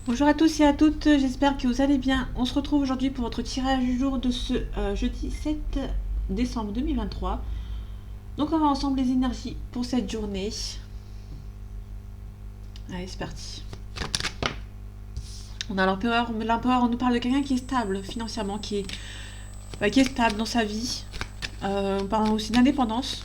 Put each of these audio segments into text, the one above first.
Bonjour à tous et à toutes, j'espère que vous allez bien. On se retrouve aujourd'hui pour votre tirage du jour de ce jeudi 7 décembre 2023. Donc on va ensemble les énergies pour cette journée. Allez, c'est parti. On a l'empereur. L'empereur, on nous parle de quelqu'un qui est stable financièrement, qui est stable dans sa vie. On parle aussi d'indépendance.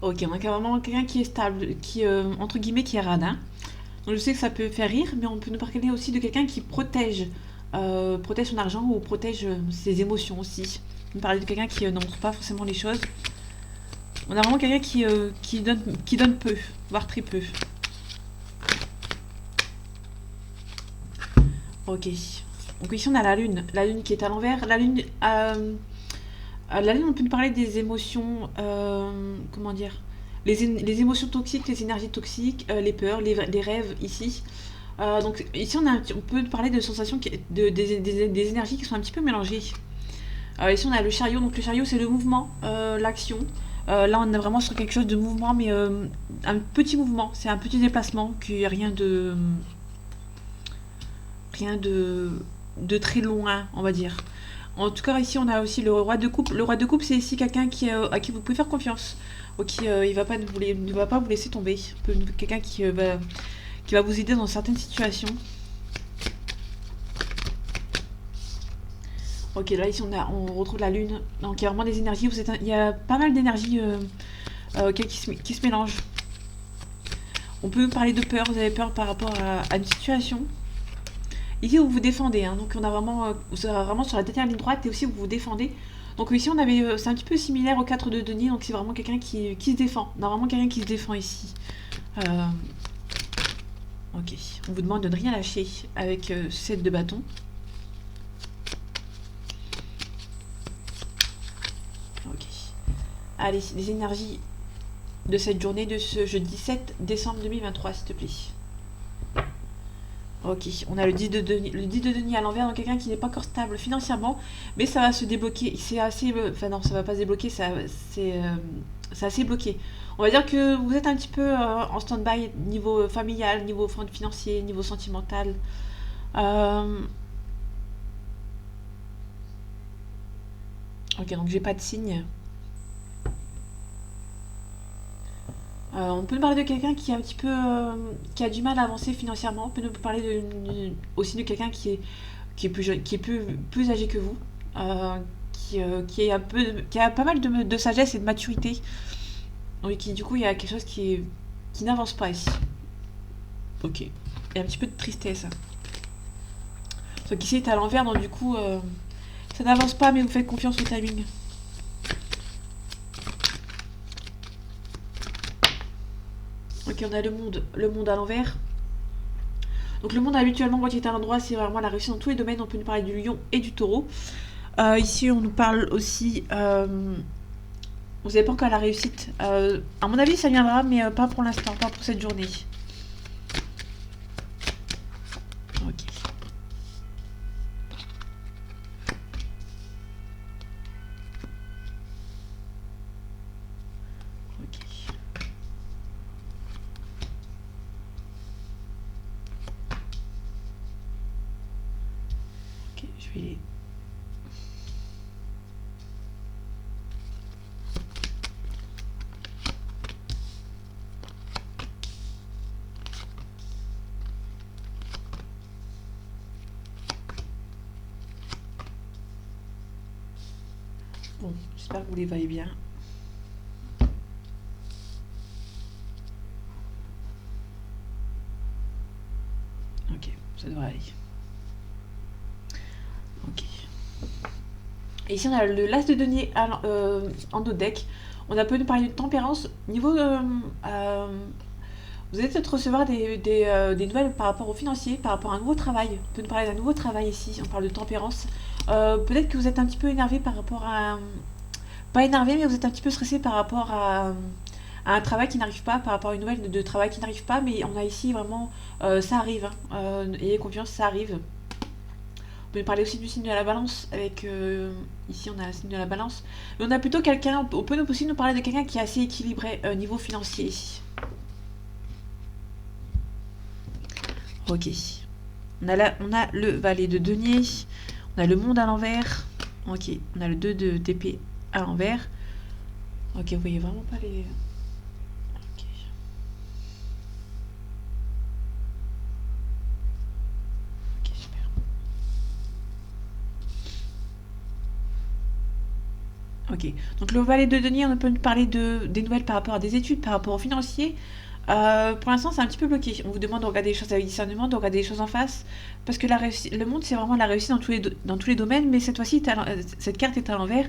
Ok, on a vraiment quelqu'un qui est stable, qui entre guillemets qui est radin. Donc je sais que ça peut faire rire, mais on peut nous parler aussi de quelqu'un qui protège son argent ou protège ses émotions aussi. On parle de quelqu'un qui ne montre pas forcément les choses. On a vraiment quelqu'un qui donne peu, voire très peu. Ok. Donc ici on a la lune qui est à l'envers. La lune, on peut nous parler des émotions, comment dire, les émotions toxiques, les énergies toxiques, les peurs, les rêves ici. Donc ici on peut parler de sensations, des énergies qui sont un petit peu mélangées. Ici on a le chariot, donc le chariot c'est le mouvement, l'action. Là on est vraiment sur quelque chose de mouvement, mais un petit mouvement, c'est un petit déplacement, qui rien de très loin, on va dire. En tout cas, ici, on a aussi le roi de coupe. Le roi de coupe, c'est ici quelqu'un à qui vous pouvez faire confiance. Ou il va pas vous laisser tomber. Quelqu'un qui va vous aider dans certaines situations. Ok, là, ici, on retrouve la lune. Donc, il y a vraiment des énergies. Il y a pas mal d'énergies qui se mélangent. On peut parler de peur. Vous avez peur par rapport à une situation. Ici, vous vous défendez, hein, donc vous êtes vraiment sur la dernière ligne droite et aussi vous vous défendez. Donc ici, c'est un petit peu similaire au 4 de denier, donc c'est vraiment quelqu'un qui se défend. On a vraiment quelqu'un qui se défend ici. Euh, ok, on vous demande de ne rien lâcher avec ce set de bâton. Ok. Allez, les énergies de cette journée de ce jeudi 7 décembre 2023, s'il te plaît. Ok, on a le 10 de denier à l'envers, donc quelqu'un qui n'est pas encore stable financièrement, mais ça va se débloquer. C'est assez, enfin non, ça va pas se débloquer, c'est assez bloqué. On va dire que vous êtes un petit peu en stand-by niveau familial, niveau financier, niveau sentimental. Euh, ok, donc j'ai pas de signe. On peut nous parler de quelqu'un qui est un petit peu, qui a du mal à avancer financièrement. On peut nous parler aussi de quelqu'un qui est plus âgé que vous, qui a pas mal de sagesse et de maturité. Oui, du coup, il y a quelque chose qui n'avance pas ici. Ok. Il y a un petit peu de tristesse. Donc ici, c'est à l'envers, donc du coup, ça n'avance pas, mais vous faites confiance au timing. Ok, on a le monde à l'envers. Donc le monde habituellement, quand il est à l'endroit, c'est vraiment la réussite dans tous les domaines. On peut nous parler du lion et du taureau. Ici, on nous parle aussi. Vous n'avez pas encore la réussite. À mon avis, ça viendra, mais pas pour l'instant, pas pour cette journée. Ok. Ok. Ok, je vais. Bon, j'espère que vous les voyez bien. Ok, ça devrait aller. Ok. Et ici, on a le las de denier en dos deck. On a peu de parler de tempérance. Niveau. Vous allez peut-être recevoir des nouvelles par rapport au financier, par rapport à un nouveau travail. On peut nous parler d'un nouveau travail ici. On parle de tempérance. Peut-être que vous êtes un petit peu énervé par rapport à. Pas énervé, mais vous êtes un petit peu stressé par rapport à un travail qui n'arrive pas, par rapport à une nouvelle de travail qui n'arrive pas. Mais on a ici vraiment. Ça arrive, hein. Ayez confiance, ça arrive. On peut parler aussi du signe de la balance, avec ici on a le signe de la balance. Mais on a plutôt quelqu'un, on peut aussi nous parler de quelqu'un qui est assez équilibré niveau financier ici. Ok. On a le valet de denier, on a le monde à l'envers. Ok, on a le 2 d'épée à l'envers. Ok, vous voyez vraiment pas les... Ok. Ok, super. Ok, donc le valet de denier, on peut nous parler des nouvelles par rapport à des études, par rapport aux financiers. Pour l'instant, c'est un petit peu bloqué. On vous demande de regarder les choses avec discernement, de regarder les choses en face, parce que le monde, c'est vraiment la réussite dans tous les domaines, mais cette fois-ci, cette carte est à l'envers.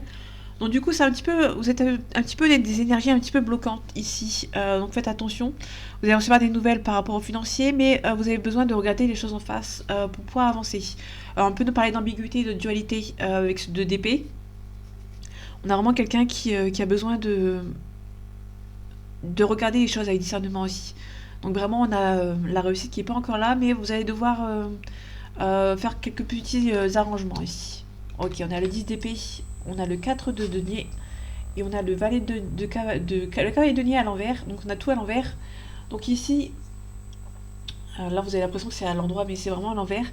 Donc du coup, c'est un petit peu, vous êtes un petit peu des énergies un petit peu bloquantes ici. Donc faites attention. Vous allez recevoir des nouvelles par rapport aux financiers, mais vous avez besoin de regarder les choses en face pour pouvoir avancer. On peut nous parler d'ambiguïté, de dualité avec ce 2 d'épée. On a vraiment quelqu'un qui a besoin de regarder les choses avec discernement aussi. Donc vraiment, on a la réussite qui n'est pas encore là, mais vous allez devoir faire quelques petits arrangements ici. Ok, on a le 10 d'épée, on a le 4 de denier, et on a le valet le cavalier de denier à l'envers, donc on a tout à l'envers. Donc ici, là vous avez l'impression que c'est à l'endroit, mais c'est vraiment à l'envers.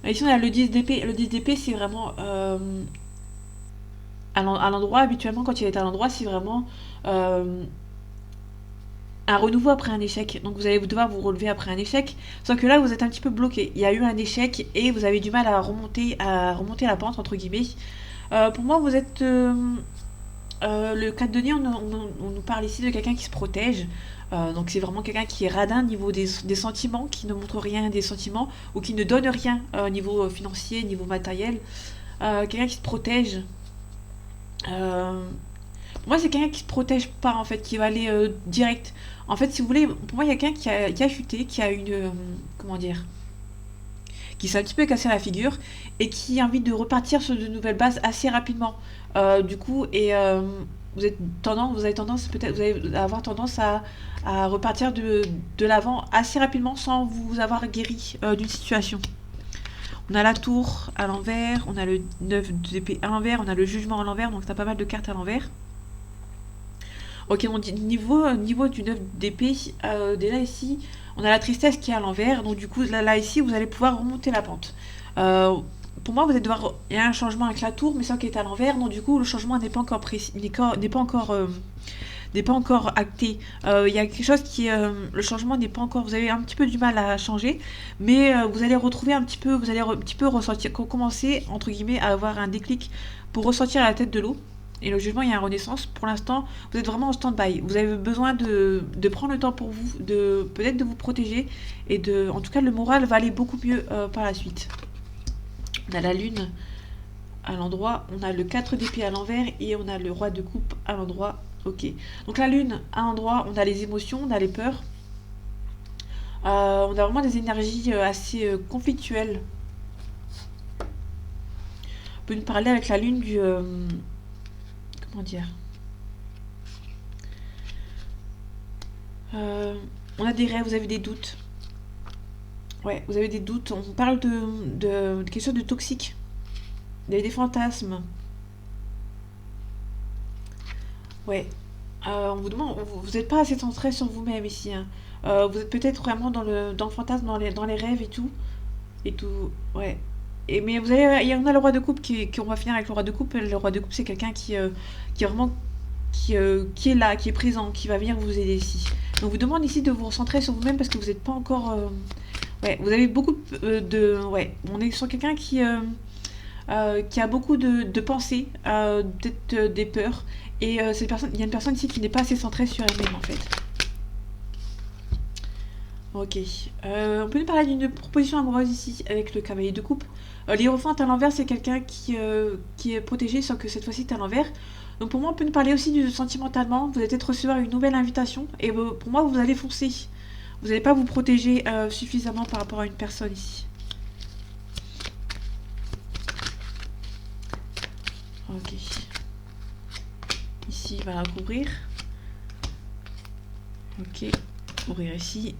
Ici on a le 10 d'épée, le 10 d'épée c'est vraiment à l'endroit, habituellement quand il est à l'endroit, c'est vraiment un renouveau après un échec. Donc vous allez devoir vous relever après un échec. Sauf que là, vous êtes un petit peu bloqué. Il y a eu un échec et vous avez du mal à remonter la pente, entre guillemets. Pour moi, vous êtes... le 4 de denier, on nous parle ici de quelqu'un qui se protège. Donc c'est vraiment quelqu'un qui est radin au niveau des sentiments, qui ne montre rien des sentiments, ou qui ne donne rien au niveau financier, niveau matériel. Quelqu'un qui se protège. Moi, c'est quelqu'un qui se protège pas, en fait, qui va aller direct. En fait, si vous voulez, pour moi, il y a quelqu'un qui a chuté, qui a une... comment dire, qui s'est un petit peu cassé la figure et qui a envie de repartir sur de nouvelles bases assez rapidement. Du coup, et vous avez tendance, peut-être, vous allez avoir tendance à repartir de l'avant assez rapidement sans vous avoir guéri d'une situation. On a la tour à l'envers, on a le 9 d'épée à l'envers, on a le jugement à l'envers, donc t'as pas mal de cartes à l'envers. Ok, on dit niveau du 9 d'épée, déjà ici, on a la tristesse qui est à l'envers, donc du coup, là ici, vous allez pouvoir remonter la pente. Pour moi, il y a un changement avec la tour, mais ça qui est à l'envers, donc du coup, le changement n'est pas encore précis, n'est pas encore acté. Il y a quelque chose le changement n'est pas encore, vous avez un petit peu du mal à changer, mais vous allez retrouver vous allez un petit peu ressentir, commencer, entre guillemets, à avoir un déclic pour ressortir à la tête de l'eau. Et le jugement, il y a une renaissance. Pour l'instant, vous êtes vraiment en stand-by. Vous avez besoin de prendre le temps pour vous, peut-être de vous protéger. En tout cas, le moral va aller beaucoup mieux par la suite. On a la lune à l'endroit. On a le 4 d'épée à l'envers. Et on a le roi de coupe à l'endroit. Ok. Donc la lune à l'endroit, on a les émotions, on a les peurs. On a vraiment des énergies assez conflictuelles. On peut nous parler avec la lune du... comment dire, on a des rêves, vous avez des doutes. Ouais, vous avez des doutes. On parle de quelque chose de toxique. Vous avez des fantasmes. Ouais. On vous demande, vous n'êtes pas assez centré sur vous-même ici. Hein. Vous êtes peut-être vraiment dans le fantasme, dans les rêves et tout. Et tout. Ouais. Mais vous avez, il y en a le roi de coupe on va finir avec le roi de coupe. Le roi de coupe, c'est quelqu'un qui est vraiment qui est là, qui est présent, qui va venir vous aider ici. Donc vous demande ici de vous recentrer sur vous-même parce que vous n'êtes pas encore... ouais, vous avez beaucoup ouais, on est sur quelqu'un qui a beaucoup de pensées, peut-être des peurs. Et il y a une personne ici qui n'est pas assez centrée sur elle-même en fait. Ok. On peut nous parler d'une proposition amoureuse ici avec le cavalier de coupe. L'hiérophante à l'envers, c'est quelqu'un qui est protégé, sauf que cette fois-ci, c'est à l'envers. Donc pour moi, on peut nous parler aussi du sentimentalement. Vous allez peut-être recevoir une nouvelle invitation. Et pour moi, vous allez foncer. Vous n'allez pas vous protéger suffisamment par rapport à une personne ici. Ok. Ici, il va recouvrir. Ok. Ouvrir ici.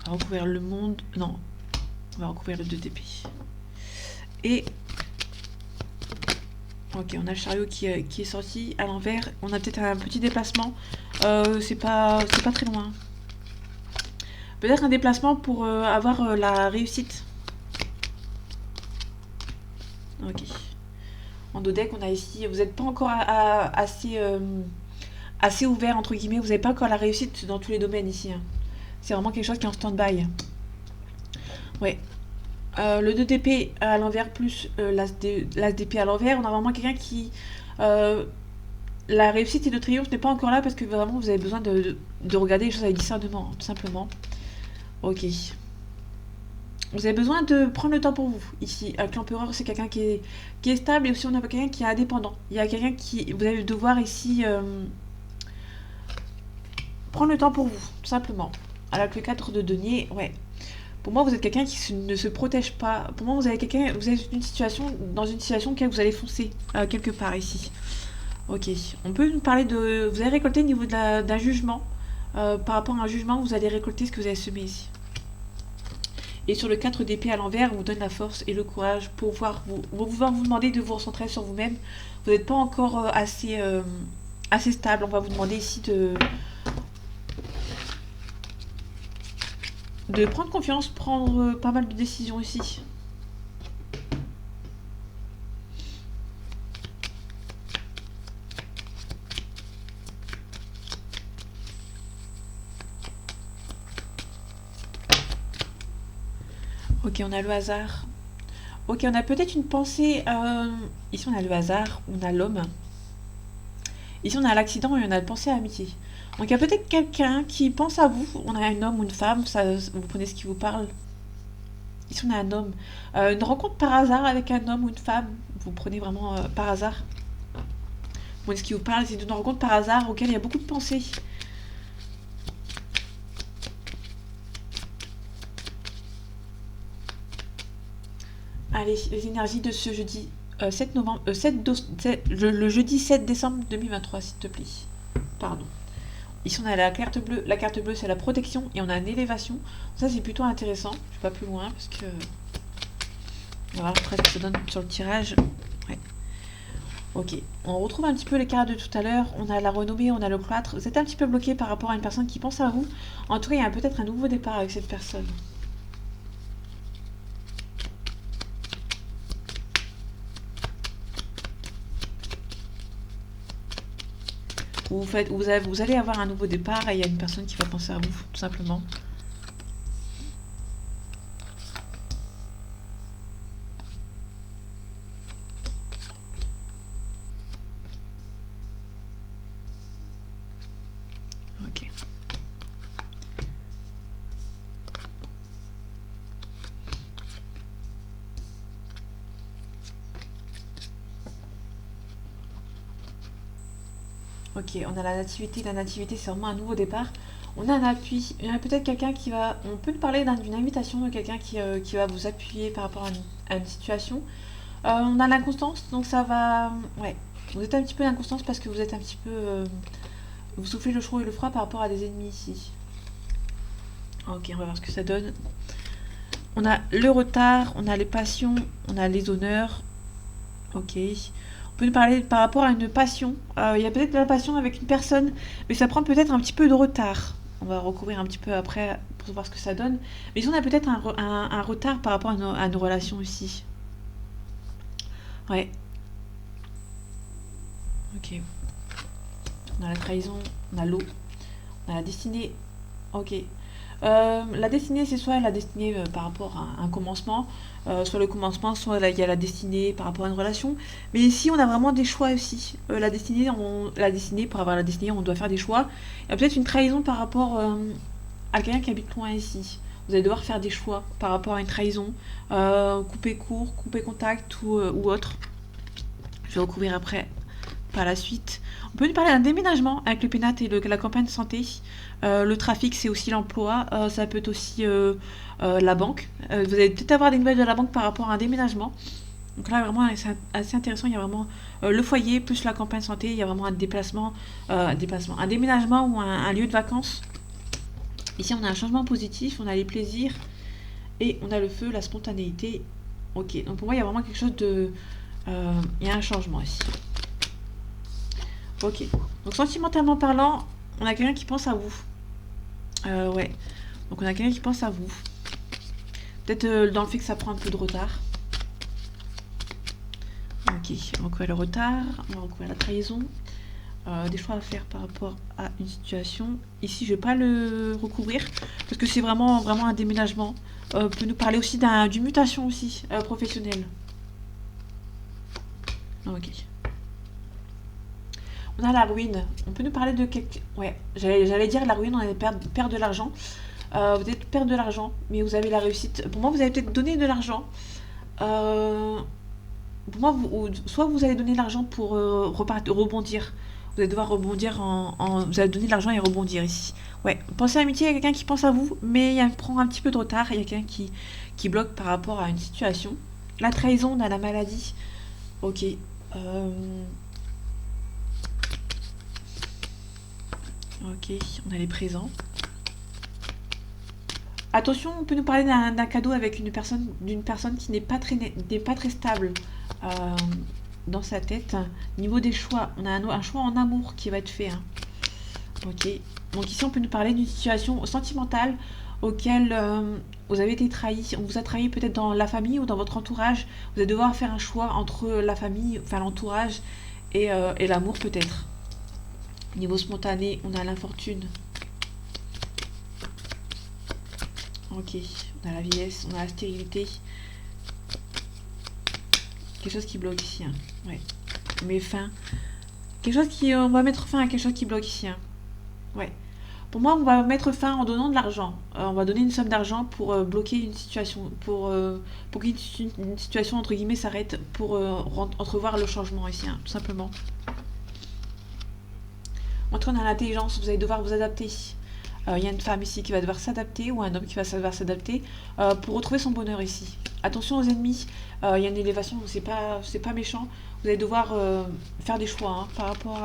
On va recouvrir le monde. Non. On va recouvrir le 2 d'épée. Et Ok, on a le chariot qui est sorti à l'envers. On a peut-être un petit déplacement. C'est pas très loin. Peut-être un déplacement pour avoir la réussite. Ok. En dos deck, on a ici. Vous n'êtes pas encore assez ouvert, entre guillemets. Vous n'avez pas encore la réussite dans tous les domaines ici, hein. C'est vraiment quelque chose qui est en stand-by. Ouais. Le 2 d'épée à l'envers plus l'as d'épée à l'envers. On a vraiment quelqu'un qui... la réussite et le triomphe n'est pas encore là parce que vraiment vous avez besoin de regarder les choses avec discernement, tout simplement. Ok. Vous avez besoin de prendre le temps pour vous. Ici, avec l'empereur, c'est quelqu'un qui est stable et aussi on a quelqu'un qui est indépendant. Il y a quelqu'un qui... Vous allez devoir ici prendre le temps pour vous, tout simplement. Avec le 4 de denier, ouais. Pour moi, vous êtes quelqu'un qui ne se protège pas. Pour moi, vous êtes dans une situation auquel vous allez foncer quelque part ici. Ok. On peut nous parler de... Vous allez récolter au niveau d'un jugement. Par rapport à un jugement, vous allez récolter ce que vous avez semé ici. Et sur le 4 d'épée à l'envers, on vous donne la force et le courage pour pouvoir vous demander de vous recentrer sur vous-même. Vous n'êtes pas encore assez stable. On va vous demander ici de prendre confiance, prendre pas mal de décisions ici. Ok, on a le hasard. Ok, on a peut-être une pensée. Ici, on a le hasard, on a l'homme. Ici, on a l'accident et on a la pensée à amitié. Donc, il y a peut-être quelqu'un qui pense à vous. On a un homme ou une femme, ça, vous prenez ce qui vous parle. Ici, on a un homme. Une rencontre par hasard avec un homme ou une femme. Vous prenez vraiment par hasard. Vous prenez ce qui vous parle, c'est une rencontre par hasard auquel il y a beaucoup de pensées. Allez, les énergies de ce jeudi 7 novembre, le jeudi 7 décembre 2023, s'il te plaît. Pardon. Ici, on a la carte bleue. La carte bleue, c'est la protection et on a une élévation. Ça, c'est plutôt intéressant. Je vais pas plus loin parce que... On va voir après ce que ça donne sur le tirage. Ouais. Ok. On retrouve un petit peu les cartes de tout à l'heure. On a la renommée, on a le cloître. Vous êtes un petit peu bloqué par rapport à une personne qui pense à vous. En tout cas, il y a peut-être un nouveau départ avec cette personne. Vous allez avoir un nouveau départ et il y a une personne qui va penser à vous, tout simplement. Ok. Ok, on a la nativité. La nativité, c'est vraiment un nouveau départ. On a un appui. Il y a peut-être quelqu'un qui va... On peut parler d'une invitation de quelqu'un qui va vous appuyer par rapport à une situation. On a l'inconstance, donc ça va... Ouais. Vous êtes un petit peu d'inconstance parce que vous êtes un petit peu... vous soufflez le chaud et le froid par rapport à des ennemis ici. Ok, on va voir ce que ça donne. On a le retard, on a les passions, on a les honneurs. Ok. On peut nous parler par rapport à une passion. Il y a peut-être la passion avec une personne, mais ça prend peut-être un petit peu de retard. On va recouvrir un petit peu après pour voir ce que ça donne. Mais ici, on a peut-être un retard par rapport à nos relations ici. Ouais. Ok. On a la trahison, on a l'eau, on a la destinée. Ok. La destinée, c'est soit la destinée par rapport à un commencement, soit le commencement, soit il y a la destinée par rapport à une relation. Mais ici, on a vraiment des choix aussi. La destinée, pour avoir la destinée, on doit faire des choix. Il y a peut-être une trahison par rapport à quelqu'un qui habite loin ici. Vous allez devoir faire des choix par rapport à une trahison, couper court, couper contact ou autre. Je vais recouvrir après par la suite. On peut nous parler d'un déménagement avec le pénat et la campagne de santé. Le trafic, c'est aussi l'emploi. Ça peut être aussi la banque. Vous allez peut-être avoir des nouvelles de la banque par rapport à un déménagement. Donc là, vraiment, c'est assez intéressant. Il y a vraiment le foyer plus la campagne de santé. Il y a vraiment un déplacement, un déménagement ou un lieu de vacances. Ici, on a un changement positif. On a les plaisirs. Et on a le feu, la spontanéité. Ok, donc pour moi, il y a vraiment quelque chose Il y a un changement ici. Ok. Donc sentimentalement parlant, on a quelqu'un qui pense à vous. Ouais. Donc on a quelqu'un qui pense à vous. Peut-être dans le fait que ça prend un peu de retard. Ok. On va couvrir le retard. On va couvrir la trahison. Des choix à faire par rapport à une situation. Ici, je vais pas le recouvrir parce que c'est vraiment un déménagement. On peut nous parler aussi d'une mutation aussi professionnelle. Ok. On a la ruine. On peut nous parler de quelque... Ouais, j'allais dire la ruine, on allait perdre de l'argent. Vous allez perdre de l'argent, mais vous avez la réussite. Pour moi, vous allez peut-être donner de l'argent. Pour moi, soit vous allez donner de l'argent pour rebondir. Vous allez devoir rebondir vous allez donner de l'argent et rebondir ici. Ouais, pensez à l'amitié, il y a quelqu'un qui pense à vous, mais il prend un petit peu de retard. Il y a quelqu'un qui bloque par rapport à une situation. La trahison, on a la maladie. Ok. Ok, on a les présents. Attention, on peut nous parler d'un cadeau avec d'une personne qui n'est pas très stable dans sa tête. Niveau des choix, on a un choix en amour qui va être fait. Hein. Ok. Donc ici, on peut nous parler d'une situation sentimentale auquel vous avez été trahi. On vous a trahi peut-être dans la famille ou dans votre entourage. Vous allez devoir faire un choix entre la famille, enfin l'entourage et l'amour peut-être. Niveau spontané, on a l'infortune. Ok, on a la vieillesse, on a la stérilité. Quelque chose qui bloque ici. Hein. Ouais. Mais fin. Quelque chose qui... on va mettre fin à quelque chose qui bloque ici. Hein. Ouais. Pour moi, on va mettre fin en donnant de l'argent. On va donner une somme d'argent pour bloquer une situation. Pour qu'une situation, entre guillemets, s'arrête. Pour entrevoir le changement ici, hein, tout simplement. Entre on a l'intelligence, vous allez devoir vous adapter. Il y a une femme ici qui va devoir s'adapter ou un homme qui va devoir s'adapter pour retrouver son bonheur ici. Attention aux ennemis, il y a une élévation, c'est pas méchant. Vous allez devoir faire des choix hein, par rapport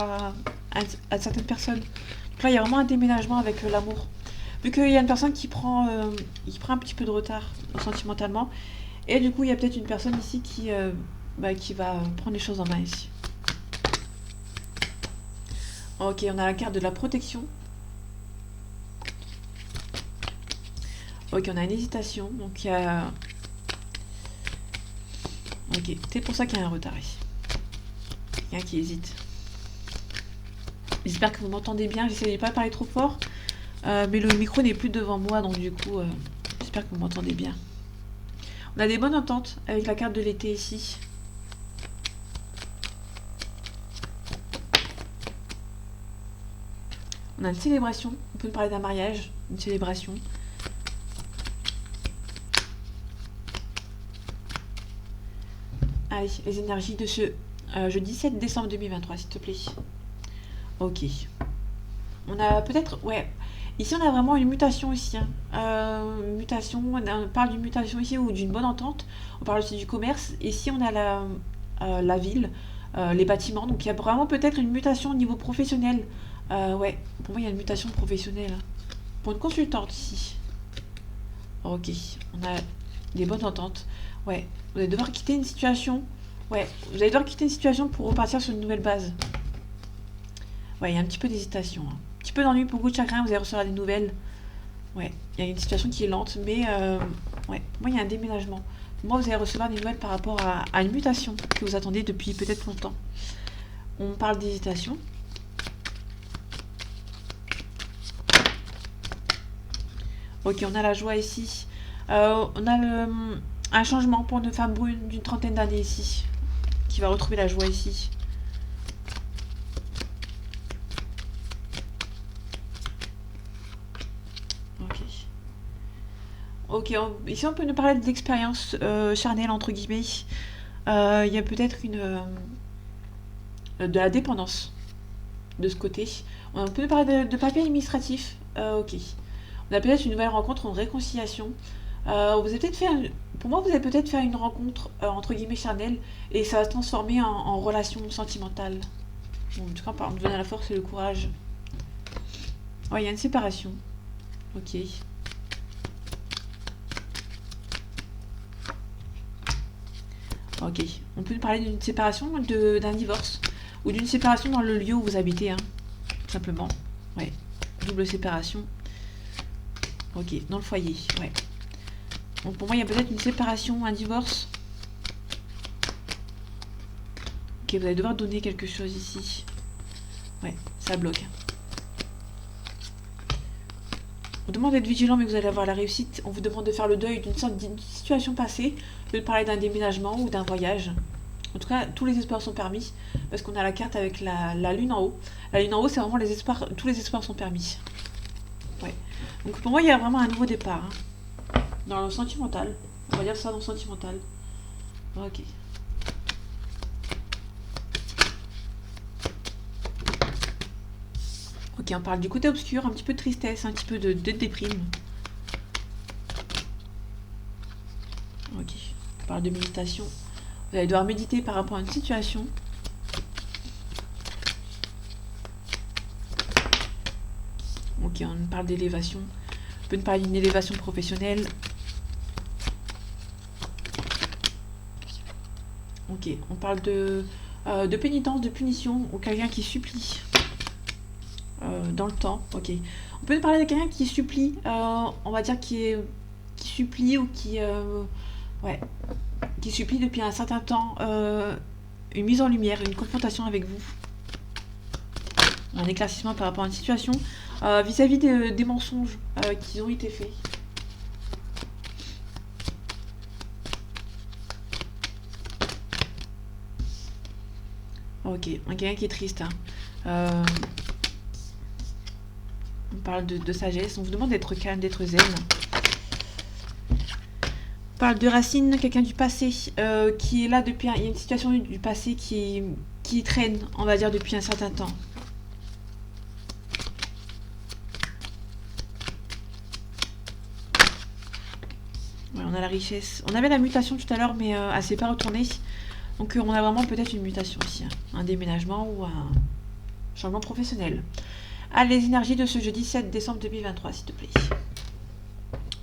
à certaines personnes. Donc là, il y a vraiment un déménagement avec l'amour. Vu qu'il y a une personne qui prend un petit peu de retard sentimentalement. Et du coup, il y a peut-être une personne ici qui va prendre les choses en main ici. Ok, on a la carte de la protection. Ok, on a une hésitation, donc il y a... Ok, c'est pour ça qu'il y a un retard ici. Quelqu'un qui hésite. J'espère que vous m'entendez bien, j'essaie de pas parler trop fort. Mais le micro n'est plus devant moi, donc du coup, j'espère que vous m'entendez bien. On a des bonnes ententes avec la carte de l'été ici. On a une célébration, on peut parler d'un mariage, une célébration. Allez, les énergies de ce jeudi 7 décembre 2023, s'il te plaît. Ok. On a peut-être... Ouais. Ici, on a vraiment une mutation ici. Hein. Mutation, on parle d'une mutation ici ou d'une bonne entente. On parle aussi du commerce. Ici, on a la ville, les bâtiments. Donc, il y a vraiment peut-être une mutation au niveau professionnel. Ouais, pour moi, il y a une mutation professionnelle. Pour une consultante ici. Ok, on a des bonnes ententes. Ouais, vous allez devoir quitter une situation. Ouais, vous allez devoir quitter une situation pour repartir sur une nouvelle base. Ouais, il y a un petit peu d'hésitation. Hein. Un petit peu d'ennui, beaucoup de chagrin, vous allez recevoir des nouvelles. Ouais, il y a une situation qui est lente, mais ouais, pour moi, il y a un déménagement. Pour moi, vous allez recevoir des nouvelles par rapport à une mutation que vous attendez depuis peut-être longtemps. On parle d'hésitation. Ok, on a la joie ici. On a un changement pour une femme brune d'une trentaine d'années ici, qui va retrouver la joie ici. Ok, ici on peut nous parler de l'expérience charnelle entre guillemets. Il y a peut-être de la dépendance de ce côté. On peut nous parler de papier administratif. Ok. On a peut-être une nouvelle rencontre, une réconciliation. Vous avez peut-être pour moi, vous allez peut-être faire une rencontre entre guillemets charnelle et ça va se transformer en relation sentimentale. Bon, en tout cas, par me donner la force et le courage. Ouais, il y a une séparation. Ok. Ok, Ok. On peut parler d'une séparation, d'un divorce. Ou d'une séparation dans le lieu où vous habitez, hein. Tout simplement. Ouais. Double séparation. Ok. Dans le foyer, ouais. Donc pour moi, il y a peut-être une séparation, un divorce. Ok, vous allez devoir donner quelque chose ici. Ouais, ça bloque. On vous demande d'être vigilant, mais vous allez avoir la réussite. On vous demande de faire le deuil d'une situation passée, de parler d'un déménagement ou d'un voyage. En tout cas, tous les espoirs sont permis, parce qu'on a la carte avec la lune en haut. La lune en haut, c'est vraiment les espoirs, tous les espoirs sont permis. Ouais. Donc pour moi, il y a vraiment un nouveau départ. Hein. Dans le sentimental. On va dire ça dans le sentimental. Ok. Ok, on parle du côté obscur, un petit peu de tristesse, un petit peu de déprime. Ok, on parle de méditation. Vous allez devoir méditer par rapport à une situation. Ok, on parle d'élévation. On peut nous parler d'une élévation professionnelle. Ok, on parle de pénitence, de punition, ou quelqu'un qui supplie. Dans le temps, ok. On peut parler de quelqu'un qui supplie, on va dire qui supplie ou ouais, qui supplie depuis un certain temps une mise en lumière, une confrontation avec vous, un éclaircissement par rapport à une situation vis-à-vis des mensonges qui ont été faits. Ok, quelqu'un qui est triste. Hein. On parle de sagesse, on vous demande d'être calme, d'être zen. On parle de racines, quelqu'un du passé qui est là depuis... Il y a une situation du passé qui traîne, on va dire, depuis un certain temps. Ouais, on a la richesse. On avait la mutation tout à l'heure, mais elle s'est pas retournée. Donc on a vraiment peut-être une mutation ici. Hein. Un déménagement ou un changement professionnel. Ah, les énergies de ce jeudi 7 décembre 2023, s'il te plaît.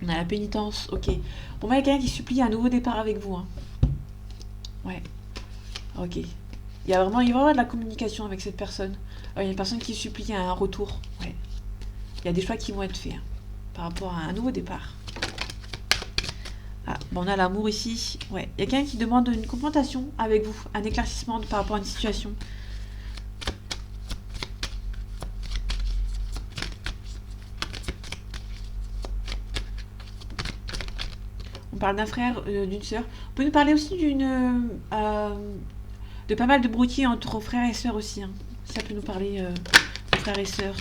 On a la pénitence, ok. Pour moi, il y a quelqu'un qui supplie un nouveau départ avec vous. Hein. Ouais. Ok. Il va y avoir de la communication avec cette personne. Il y a une personne qui supplie un retour. Ouais. Il y a des choix qui vont être faits hein, par rapport à un nouveau départ. Ah, bon, on a l'amour ici. Ouais. Il y a quelqu'un qui demande une confrontation avec vous, un éclaircissement par rapport à une situation. On parle d'un frère, d'une sœur. On peut nous parler aussi de pas mal de broutilles entre frères et sœurs aussi. Hein. Ça peut nous parler de frères et sœurs.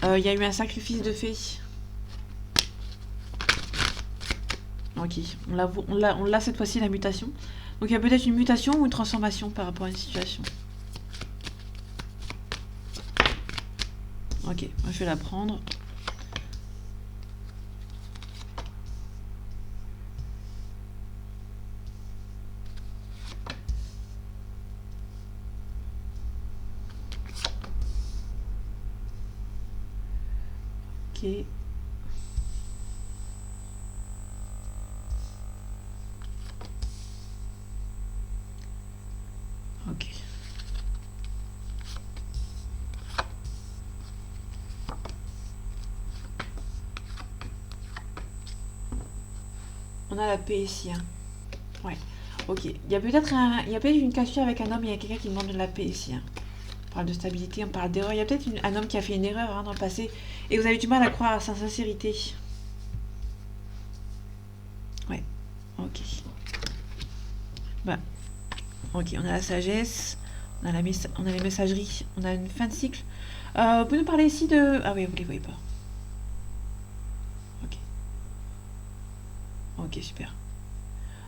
Il y a eu un sacrifice de fait. Ok, on l'a cette fois-ci la mutation. Donc il y a peut-être une mutation ou une transformation par rapport à une situation. Ok, je vais la prendre. Ok. Ok. On a la paix ici. Hein. Ouais. Ok. Il y a peut-être une cassure avec un homme. Il y a quelqu'un qui demande de la paix ici. Hein. On parle de stabilité, on parle d'erreur. Il y a peut-être un homme qui a fait une erreur hein, dans le passé et vous avez du mal à croire à sa sincérité. Ouais. Ok. Bah. Ok, on a la sagesse, on a les messageries, on a une fin de cycle. Vous pouvez nous parler ici de... Ah oui, vous les voyez pas. Ok. Ok, super.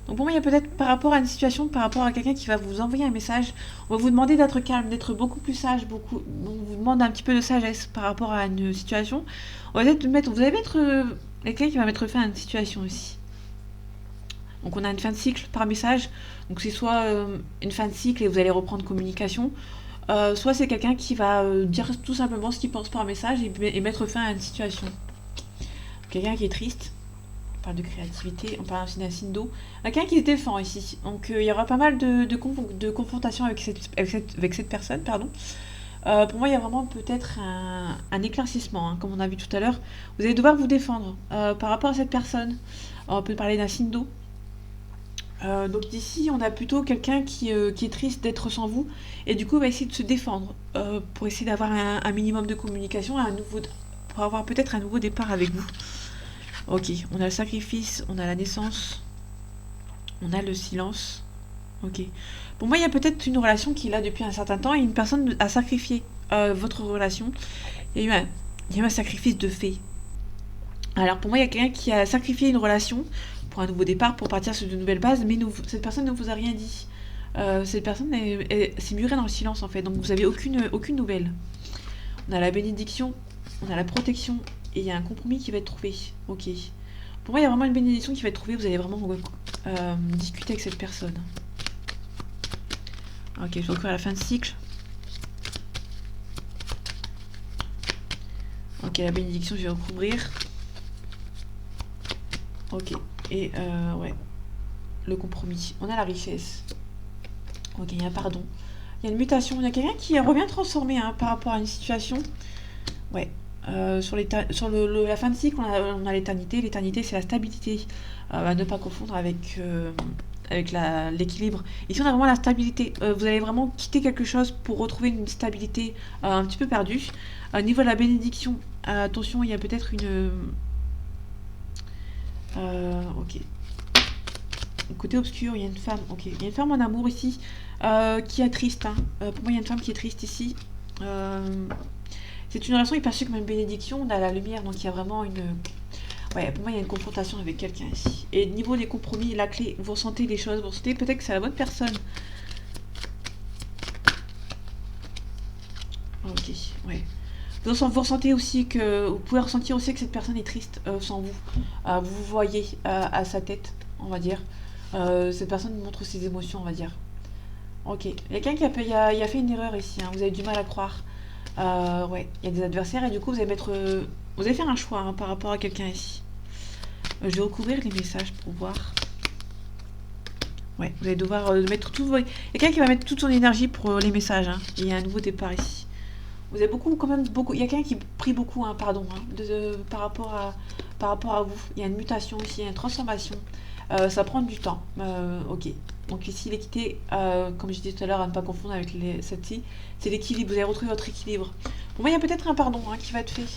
Donc pour moi, il y a peut-être par rapport à une situation, par rapport à quelqu'un qui va vous envoyer un message, on va vous demander d'être calme, d'être beaucoup plus sage, on vous demande un petit peu de sagesse par rapport à une situation. On va peut-être mettre... Vous allez mettre... quelqu'un qui va mettre fin à une situation aussi. Donc on a une fin de cycle par message. Donc c'est soit une fin de cycle et vous allez reprendre communication, soit c'est quelqu'un qui va dire tout simplement ce qu'il pense par message et mettre fin à une situation. Quelqu'un qui est triste, parle de créativité, on parle aussi d'un signe d'eau. Il y a quelqu'un qui se défend ici. Donc il y aura pas mal de confrontations avec cette personne, pardon. Pour moi, il y a vraiment peut-être un éclaircissement, hein, comme on a vu tout à l'heure. Vous allez devoir vous défendre par rapport à cette personne. On peut parler d'un signe d'eau. Donc ici, on a plutôt quelqu'un qui est triste d'être sans vous et du coup va essayer de se défendre pour essayer d'avoir un minimum de communication, pour avoir peut-être un nouveau départ avec vous. Ok, on a le sacrifice, on a la naissance, on a le silence. Ok. Pour moi, il y a peut-être une relation qui est là depuis un certain temps et une personne a sacrifié votre relation. Il y a eu un sacrifice de fait. Alors pour moi, il y a quelqu'un qui a sacrifié une relation pour un nouveau départ, pour partir sur de nouvelles bases, mais cette personne ne vous a rien dit. Cette personne s'est murée dans le silence en fait, donc vous n'avez aucune nouvelle. On a la bénédiction, on a la protection, et il y a un compromis qui va être trouvé. Ok. Pour moi, il y a vraiment une bénédiction qui va être trouvée, vous allez vraiment discuter avec cette personne. Ok, je vais recourir à la fin de cycle. Ok, la bénédiction, je vais recouvrir. Ok, et ouais, le compromis. On a la richesse. Ok, il y a un pardon. Il y a une mutation. Il y a quelqu'un qui revient transformé hein, par rapport à une situation. Ouais. Sur la fin de cycle, on a l'éternité. L'éternité, c'est la stabilité. À ne pas confondre avec l'équilibre. Ici, on a vraiment la stabilité. Vous allez vraiment quitter quelque chose pour retrouver une stabilité un petit peu perdue. Au niveau de la bénédiction, attention, il y a peut-être une... ok. Côté obscur, il y a une femme. Ok, il y a une femme en amour ici qui est triste. Hein. Pour moi, il y a une femme qui est triste ici. C'est une relation qui est perçue comme une bénédiction. On a la lumière, donc il y a vraiment une... Ouais, pour moi, il y a une confrontation avec quelqu'un ici. Et niveau des compromis, la clé, vous ressentez les choses, vous ressentez peut-être que c'est la bonne personne. Ok, ouais. Vous ressentez aussi que... Vous pouvez ressentir aussi que cette personne est triste sans vous. Vous voyez à sa tête, on va dire. Cette personne montre ses émotions, on va dire. Ok. Il y a quelqu'un qui a fait une erreur ici. Hein. Vous avez du mal à croire. Ouais. Il y a des adversaires et du coup, vous allez faire un choix hein, par rapport à quelqu'un ici. Je vais recouvrir les messages pour voir. Ouais. Vous allez devoir mettre tout... Il y a quelqu'un qui va mettre toute son énergie pour les messages. Hein. Il y a un nouveau départ ici. Vous avez beaucoup... Il y a quelqu'un qui prie beaucoup, hein, pardon, hein, par rapport à vous. Il y a une mutation ici, il y a une transformation. Ça prend du temps. Ok. Donc ici, l'équité, comme je disais tout à l'heure, à ne pas confondre avec celle-ci, c'est l'équilibre. Vous allez retrouver votre équilibre. Pour moi, il y a peut-être un pardon hein, qui va être fait.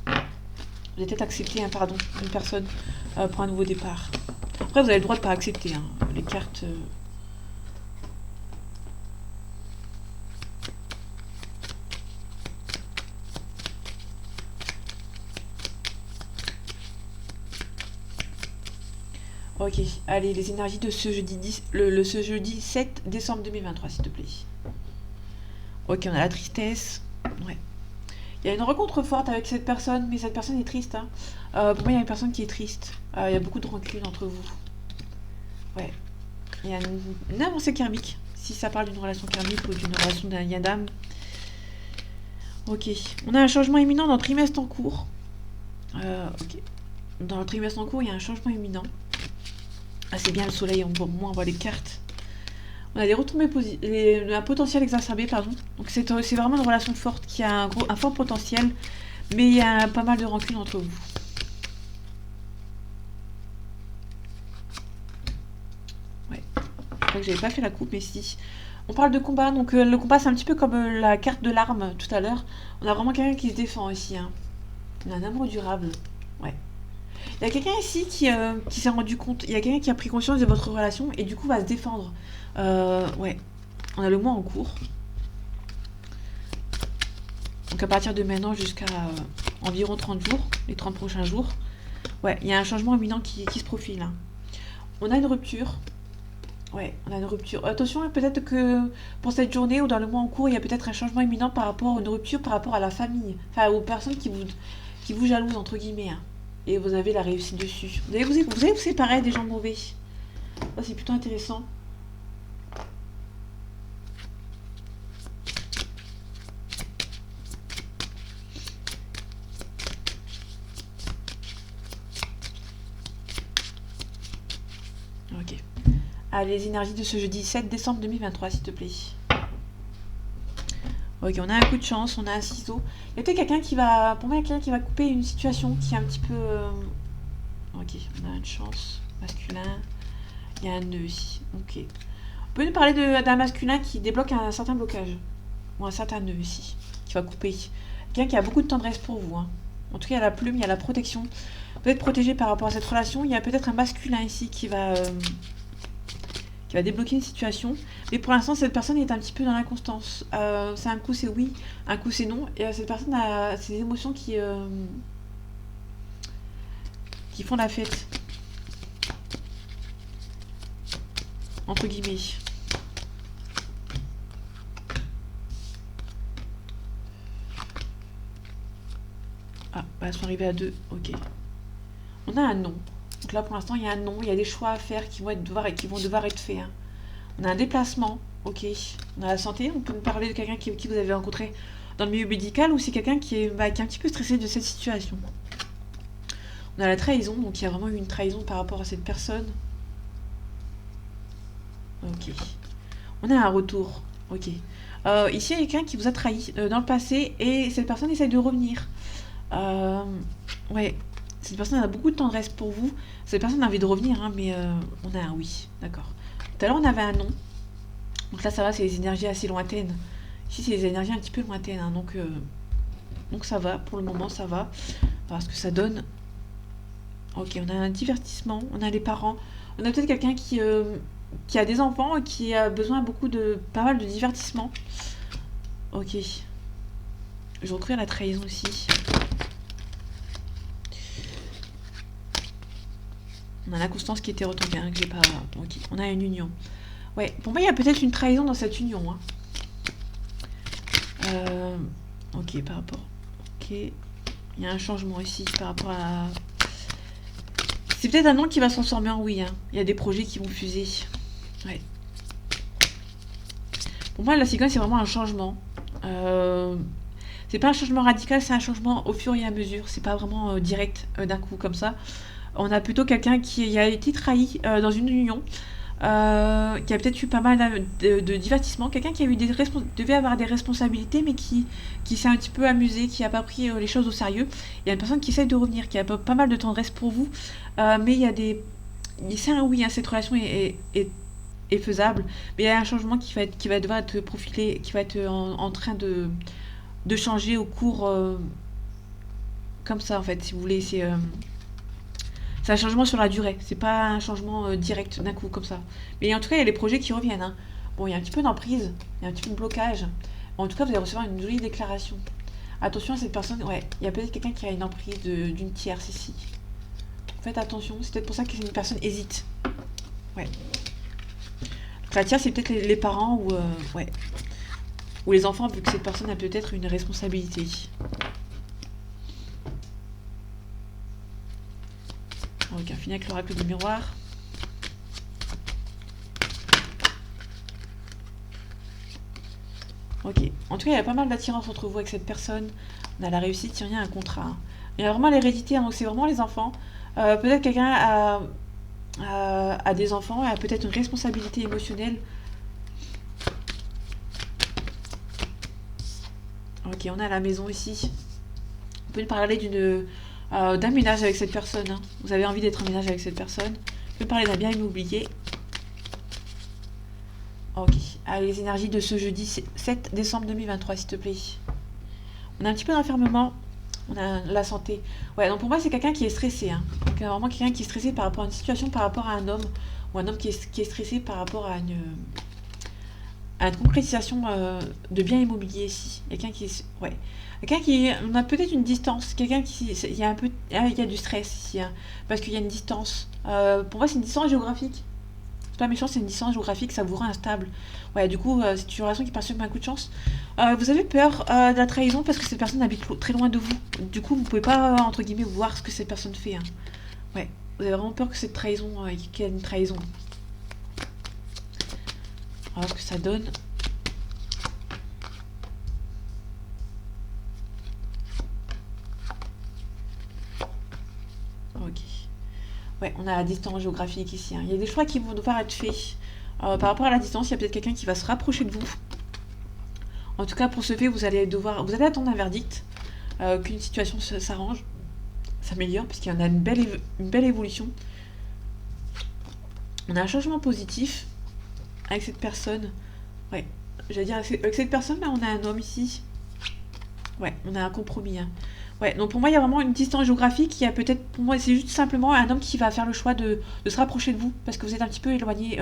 Vous allez peut-être accepter un pardon d'une personne pour un nouveau départ. Après, vous avez le droit de ne pas accepter. Hein. Les cartes... Ok, allez, les énergies de ce jeudi, ce jeudi 7 décembre 2023, s'il te plaît. Ok, on a la tristesse. Ouais. Il y a une rencontre forte avec cette personne, mais cette personne est triste. Hein. Pour moi, il y a une personne qui est triste. Il y a beaucoup de rancune entre vous. Ouais. Il y a une avancée karmique, si ça parle d'une relation karmique ou d'une relation d'un lien d'âme. Ok. On a un changement imminent dans le trimestre en cours. Ok. Dans le trimestre en cours, il y a un changement imminent. Ah, c'est bien le soleil, on voit les cartes. On a des retombées un potentiel exacerbé, pardon. Donc c'est vraiment une relation forte qui a un fort potentiel, mais il y a pas mal de rancune entre vous. Ouais. Je crois que j'avais pas fait la coupe, mais si. On parle de combat, donc le combat c'est un petit peu comme la carte de l'arme tout à l'heure. On a vraiment quelqu'un qui se défend ici. Hein. On a un amour durable. Ouais. Il y a quelqu'un ici qui s'est rendu compte, il y a quelqu'un qui a pris conscience de votre relation et du coup va se défendre. Ouais, on a le mois en cours. Donc à partir de maintenant jusqu'à environ 30 jours, les 30 prochains jours. Ouais, il y a un changement imminent qui se profile. Hein. On a une rupture. Ouais, on a une rupture. Attention, peut-être que pour cette journée ou dans le mois en cours, il y a peut-être un changement imminent par rapport à une rupture, par rapport à la famille. Enfin, aux personnes qui vous jalousent, entre guillemets. Hein. Et vous avez la réussite dessus. Vous allez vous séparer des gens mauvais. Ça, c'est plutôt intéressant. Allez, les énergies de ce jeudi 7 décembre 2023, s'il te plaît. Ok, on a un coup de chance, on a un ciseau. Il y a peut-être quelqu'un qui va... Pour moi, il y a quelqu'un qui va couper une situation qui est un petit peu... Ok, on a une chance. Masculin. Il y a un nœud ici. Ok. On peut nous parler d'un masculin qui débloque un certain blocage. Ou un certain nœud ici. Qui va couper. Quelqu'un qui a beaucoup de tendresse pour vous. Hein. En tout cas, il y a la plume, il y a la protection. Vous êtes protégé par rapport à cette relation. Il y a peut-être un masculin ici qui va débloquer une situation. Mais pour l'instant, cette personne est un petit peu dans l'inconstance. C'est un coup c'est oui, un coup c'est non. Et cette personne a ses émotions qui font la fête. Entre guillemets. Ah, bah, elles sont arrivées à 2. Ok. On a un non. Donc là, pour l'instant, il y a un non. Il y a des choix à faire qui vont devoir être faits. Hein. On a un déplacement. Ok. On a la santé. On peut nous parler de quelqu'un qui vous avez rencontré dans le milieu médical ou c'est quelqu'un qui est un petit peu stressé de cette situation. On a la trahison. Donc il y a vraiment eu une trahison par rapport à cette personne. Ok. On a un retour. Ok. Ici, il y a quelqu'un qui vous a trahi dans le passé et cette personne essaye de revenir. Ouais. Cette personne a beaucoup de tendresse pour vous. Cette personne a envie de revenir, hein, mais on a un oui. D'accord. Tout à l'heure, on avait un non. Donc là, ça va, c'est les énergies assez lointaines. Ici, c'est les énergies un petit peu lointaines. Hein, donc ça va. Pour le moment, ça va. On va voir ce que ça donne. Ok, on a un divertissement. On a les parents. On a peut-être quelqu'un qui a des enfants et qui a besoin pas mal de divertissement. Ok. Je vais recourir la trahison aussi. On a l'inconstance qui était retombée, hein, que j'ai pas... Ok, on a une union. Ouais, pour moi, il y a peut-être une trahison dans cette union. Hein. Ok, par rapport... Ok. Il y a un changement ici par rapport à... C'est peut-être un non qui va se transformer en oui. Hein. Il y a des projets qui vont fuser. Ouais. Pour moi, la cigogne, c'est vraiment un changement. C'est pas un changement radical, c'est un changement au fur et à mesure. C'est pas vraiment direct d'un coup comme ça. On a plutôt quelqu'un qui a été trahi dans une union, qui a peut-être eu pas mal de divertissement, quelqu'un qui a eu devait avoir des responsabilités, mais qui s'est un petit peu amusé, qui n'a pas pris les choses au sérieux. Il y a une personne qui essaie de revenir, qui a pas mal de tendresse pour vous, mais il y a des... C'est un oui, hein, cette relation est faisable, mais il y a un changement qui va devoir être profilé, qui va être en train de changer au cours... comme ça, en fait, si vous voulez, c'est un changement sur la durée, c'est pas un changement direct d'un coup comme ça. Mais en tout cas, il y a les projets qui reviennent. Hein. Bon, il y a un petit peu d'emprise, il y a un petit peu de blocage. En tout cas, vous allez recevoir une jolie déclaration. Attention à cette personne, ouais, il y a peut-être quelqu'un qui a une emprise d'une tierce ici. Faites attention, c'est peut-être pour ça que une personne hésite. Ouais. Donc la tierce, c'est peut-être les parents ou, ouais. Ou les enfants, vu que cette personne a peut-être une responsabilité. Ok, on finit avec l'oracle du miroir. Ok. En tout cas, il y a pas mal d'attirance entre vous avec cette personne. On a la réussite, il y a un contrat. Hein. Il y a vraiment l'hérédité, hein, donc c'est vraiment les enfants. Peut-être quelqu'un a des enfants, a peut-être une responsabilité émotionnelle. Ok, on a la maison ici. On peut nous parler d'un ménage avec cette personne. Hein. Vous avez envie d'être en ménage avec cette personne. On peut parler d'un bien immobilier. Ok. Allez, les énergies de ce jeudi 7 décembre 2023, s'il te plaît. On a un petit peu d'enfermement. On a la santé. Ouais, donc pour moi, c'est quelqu'un qui est stressé. Hein. Donc, vraiment quelqu'un qui est stressé par rapport à une situation, par rapport à un homme. Ou un homme qui est stressé par rapport à une concrétisation de biens immobiliers ici. Quelqu'un qui est... Ouais. Quelqu'un qui... On a peut-être une distance. Quelqu'un qui... Il y a un peu... Il y a du stress ici. Hein, parce qu'il y a une distance. Pour moi, c'est une distance géographique. C'est pas méchant, c'est une distance géographique. Ça vous rend instable. Ouais, du coup, c'est une relation qui part sur un coup de chance. Vous avez peur de la trahison parce que cette personne habite très loin de vous. Du coup, vous pouvez pas, entre guillemets, voir ce que cette personne fait. Hein. Ouais. Vous avez vraiment peur que cette trahison... qu'il y ait une trahison. On va voir ce que ça donne. Ok. Ouais, on a la distance géographique ici. Hein. Il y a des choix qui vont devoir être faits. Par rapport à la distance, il y a peut-être quelqu'un qui va se rapprocher de vous. En tout cas, pour ce fait, vous allez attendre un verdict, qu'une situation s'arrange, s'améliore, parce qu'il y en a une belle évolution. On a un changement positif avec cette personne. Ouais, j'allais dire, avec cette personne, là, on a un homme ici. Ouais, on a un compromis, hein. Ouais, donc pour moi, il y a vraiment une distance géographique. Il y a peut-être, pour moi, c'est juste simplement un homme qui va faire le choix de se rapprocher de vous, parce que vous êtes un petit peu éloigné.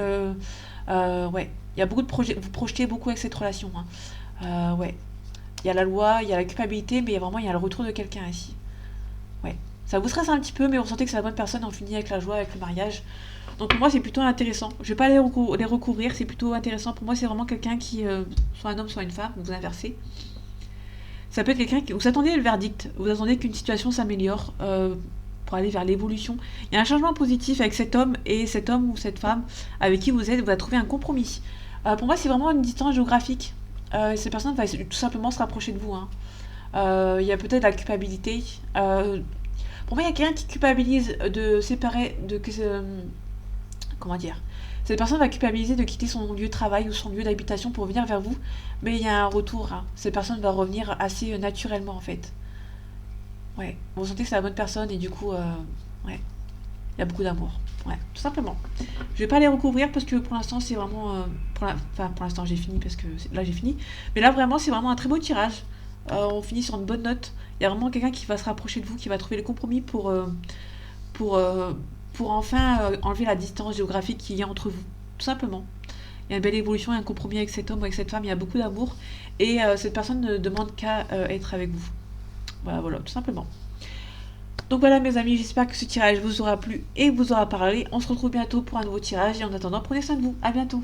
Ouais, il y a beaucoup de projets, vous projetez beaucoup avec cette relation, hein. Ouais, il y a la loi, il y a la culpabilité, mais il y a le retour de quelqu'un ici. Ouais, ça vous stresse un petit peu, mais vous sentez que c'est la bonne personne, on finit avec la joie, avec le mariage. Donc pour moi, c'est plutôt intéressant. Je vais pas les recouvrir, c'est plutôt intéressant. Pour moi, c'est vraiment quelqu'un qui, soit un homme, soit une femme, vous inversez. Ça peut être quelqu'un qui... Vous attendez le verdict, vous attendez qu'une situation s'améliore pour aller vers l'évolution. Il y a un changement positif avec cet homme ou cette femme avec qui vous êtes, vous allez trouver un compromis. Pour moi, c'est vraiment une distance géographique. Cette personne va tout simplement se rapprocher de vous, hein. Il y a peut-être la culpabilité. Pour moi, il y a quelqu'un qui culpabilise de séparer, comment dire, cette personne va culpabiliser de quitter son lieu de travail ou son lieu d'habitation pour venir vers vous, mais il y a un retour, hein. Cette personne va revenir assez naturellement en fait. Ouais, vous sentez que c'est la bonne personne et du coup, ouais, il y a beaucoup d'amour. Ouais, tout simplement. Je vais pas les recouvrir parce que pour l'instant c'est vraiment, enfin pour l'instant j'ai fini parce que là j'ai fini, mais là vraiment c'est vraiment un très beau tirage. On finit sur une bonne note. Il y a vraiment quelqu'un qui va se rapprocher de vous, qui va trouver le compromis pour, euh, pour enfin enlever la distance géographique qu'il y a entre vous. Tout simplement. Il y a une belle évolution, un compromis avec cet homme ou avec cette femme, il y a beaucoup d'amour. Et cette personne ne demande qu'à être avec vous. Voilà, voilà, tout simplement. Donc voilà mes amis, j'espère que ce tirage vous aura plu et vous aura parlé. On se retrouve bientôt pour un nouveau tirage et en attendant, prenez soin de vous. À bientôt.